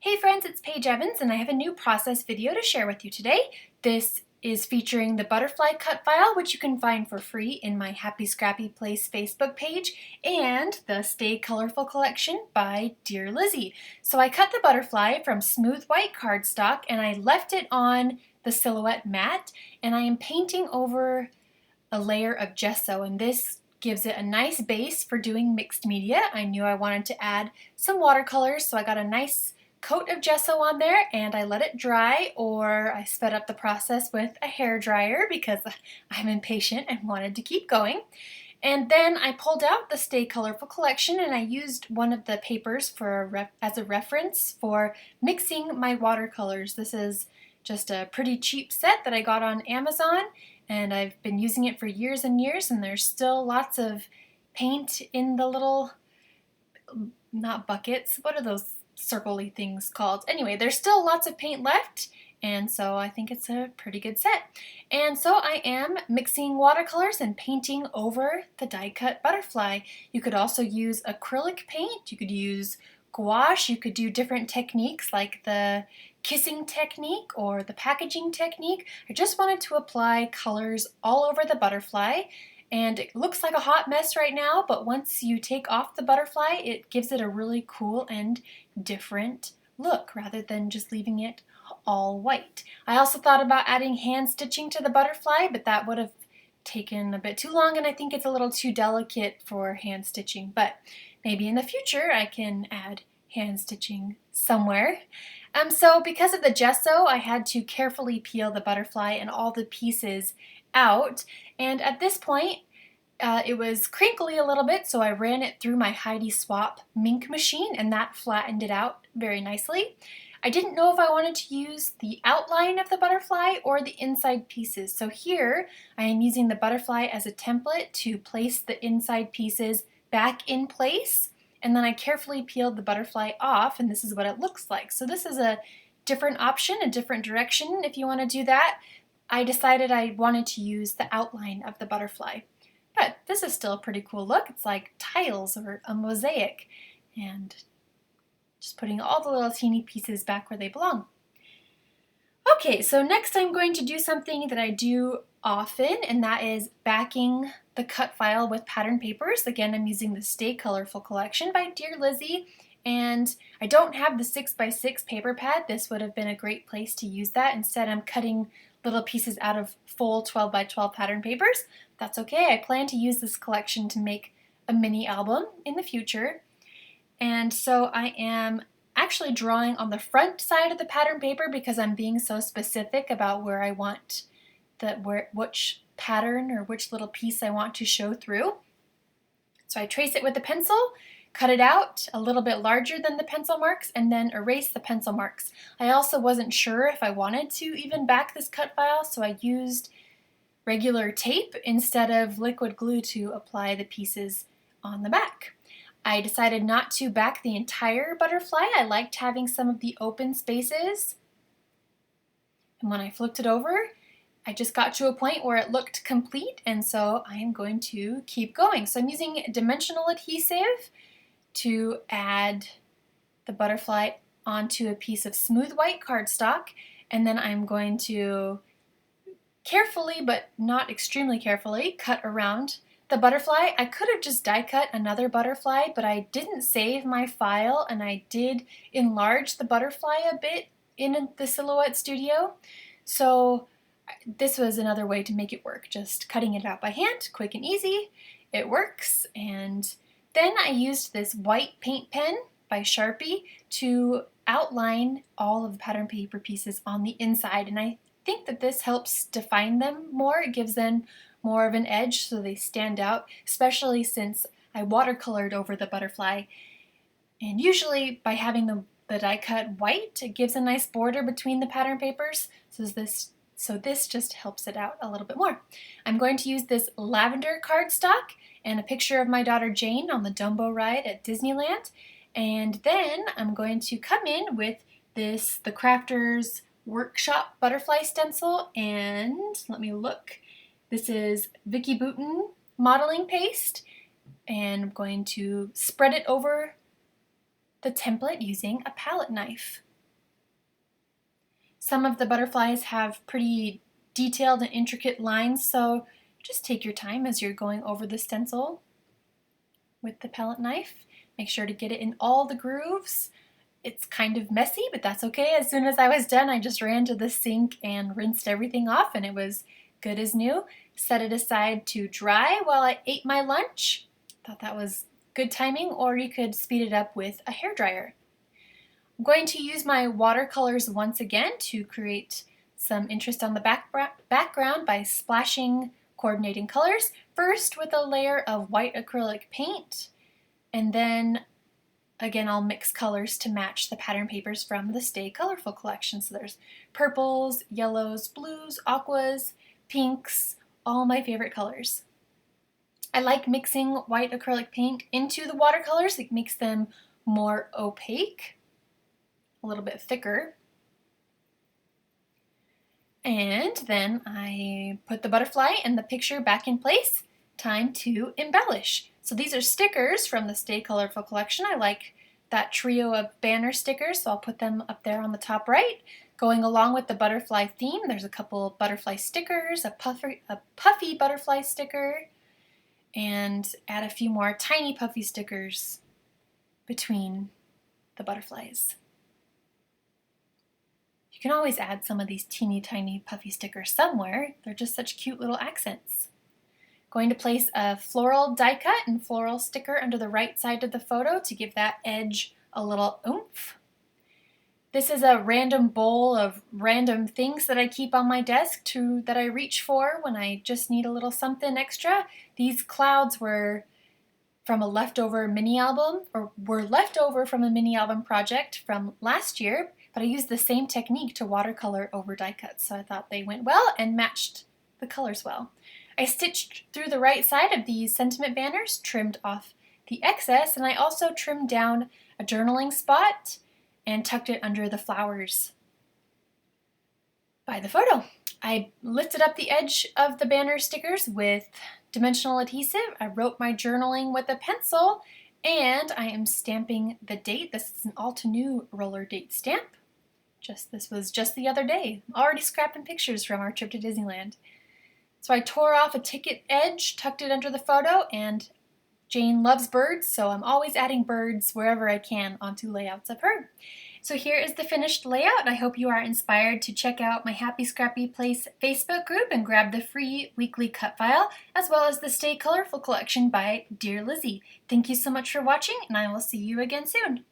Hey friends, it's Paige Evans and I have a new process video to share with you today. This is featuring the butterfly cut file, which you can find for free in my Happy Scrappy Place Facebook page, and the Stay Colorful collection by Dear Lizzy. So I cut the butterfly from smooth white cardstock and I left it on the silhouette mat, and I am painting over a layer of gesso, and this gives it a nice base for doing mixed media. I knew I wanted to add some watercolors, so I got a nice coat of gesso on there and I let it dry, or I sped up the process with a hair dryer because I'm impatient and wanted to keep going. And then I pulled out the Stay Colorful collection and I used one of the papers as a reference for mixing my watercolors. This is just a pretty cheap set that I got on Amazon, and I've been using it for years and years, and there's still lots of paint in the little, not buckets, what are those circle-y things called? Anyway, there's still lots of paint left, and so I think it's a pretty good set. And so I am mixing watercolors and painting over the die-cut butterfly. You could also use acrylic paint, you could use gouache, you could do different techniques like the kissing technique or the packaging technique. I just wanted to apply colors all over the butterfly, and it looks like a hot mess right now, but once you take off the butterfly, it gives it a really cool and different look rather than just leaving it all white. I also thought about adding hand stitching to the butterfly, but that would have taken a bit too long, and I think it's a little too delicate for hand stitching, but maybe in the future I can add hand stitching somewhere. So because of the gesso, I had to carefully peel the butterfly and all the pieces out, and at this point it was crinkly a little bit, so I ran it through my Heidi Swap Mink machine and that flattened it out very nicely. I didn't know if I wanted to use the outline of the butterfly or the inside pieces, so here I am using the butterfly as a template to place the inside pieces back in place, and then I carefully peeled the butterfly off, and this is what it looks like. So this is a different option, a different direction if you want to do that. I decided I wanted to use the outline of the butterfly. But this is still a pretty cool look. It's like tiles or a mosaic, and just putting all the little teeny pieces back where they belong. Okay, so next I'm going to do something that I do often, and that is backing the cut file with pattern papers. Again, I'm using the Stay Colorful collection by Dear Lizzy, and I don't have the 6x6 paper pad. This would have been a great place to use that. Instead, I'm cutting little pieces out of full 12x12 pattern papers. That's okay. I plan to use this collection to make a mini album in the future. And so I am actually drawing on the front side of the pattern paper because I'm being so specific about where I want which pattern or which little piece I want to show through. So I trace it with a pencil, cut it out a little bit larger than the pencil marks, and then erase the pencil marks. I also wasn't sure if I wanted to even back this cut file, so I used regular tape instead of liquid glue to apply the pieces on the back. I decided not to back the entire butterfly. I liked having some of the open spaces. And when I flipped it over, I just got to a point where it looked complete, and so I am going to keep going. So I'm using dimensional adhesive to add the butterfly onto a piece of smooth white cardstock, and then I'm going to carefully, but not extremely carefully, cut around the butterfly. I could have just die cut another butterfly, but I didn't save my file, and I did enlarge the butterfly a bit in the Silhouette Studio. So this was another way to make it work, just cutting it out by hand, quick and easy. It works. And then I used this white paint pen by Sharpie to outline all of the pattern paper pieces on the inside, and I think that this helps define them more. It gives them more of an edge so they stand out, especially since I watercolored over the butterfly. And usually by having the die cut white, it gives a nice border between the pattern papers, so this just helps it out a little bit more. I'm going to use this lavender cardstock and a picture of my daughter Jane on the Dumbo ride at Disneyland, and then I'm going to come in with the Crafters Workshop butterfly stencil, and let me look. This is Vicky Bouton modeling paste, and I'm going to spread it over the template using a palette knife. Some of the butterflies have pretty detailed and intricate lines, so just take your time as you're going over the stencil with the palette knife. Make sure to get it in all the grooves. It's kind of messy, but that's okay. As soon as I was done, I just ran to the sink and rinsed everything off, and it was good as new. Set it aside to dry while I ate my lunch. Thought that was good timing, or you could speed it up with a hairdryer. I'm going to use my watercolors once again to create some interest on the background by splashing coordinating colors. First with a layer of white acrylic paint, and then again I'll mix colors to match the pattern papers from the Stay Colorful collection. So there's purples, yellows, blues, aquas, pinks, all my favorite colors. I like mixing white acrylic paint into the watercolors. It makes them more opaque, a little bit thicker. And then I put the butterfly and the picture back in place. Time to embellish. So these are stickers from the Stay Colorful collection. I like that trio of banner stickers, so I'll put them up there on the top right. Going along with the butterfly theme, there's a couple butterfly stickers, a puffy butterfly sticker, and add a few more tiny puffy stickers between the butterflies. You can always add some of these teeny tiny puffy stickers somewhere. They're just such cute little accents. Going to place a floral die cut and floral sticker under the right side of the photo to give that edge a little oomph. This is a random bowl of random things that I keep on my desk that I reach for when I just need a little something extra. These clouds were from a leftover mini album, or were left over from a mini album project from last year, but I used the same technique to watercolor over die cuts, so I thought they went well and matched the colors well. I stitched through the right side of these sentiment banners, trimmed off the excess, and I also trimmed down a journaling spot and tucked it under the flowers by the photo. I lifted up the edge of the banner stickers with dimensional adhesive. I wrote my journaling with a pencil, and I am stamping the date. This is an all to new roller date stamp. This was just the other day. Already scrapping pictures from our trip to Disneyland. So I tore off a ticket edge, tucked it under the photo, and Jane loves birds, so I'm always adding birds wherever I can onto layouts of her. So here is the finished layout. I hope you are inspired to check out my Happy Scrappy Place Facebook group and grab the free weekly cut file, as well as the Stay Colorful collection by Dear Lizzy. Thank you so much for watching, and I will see you again soon.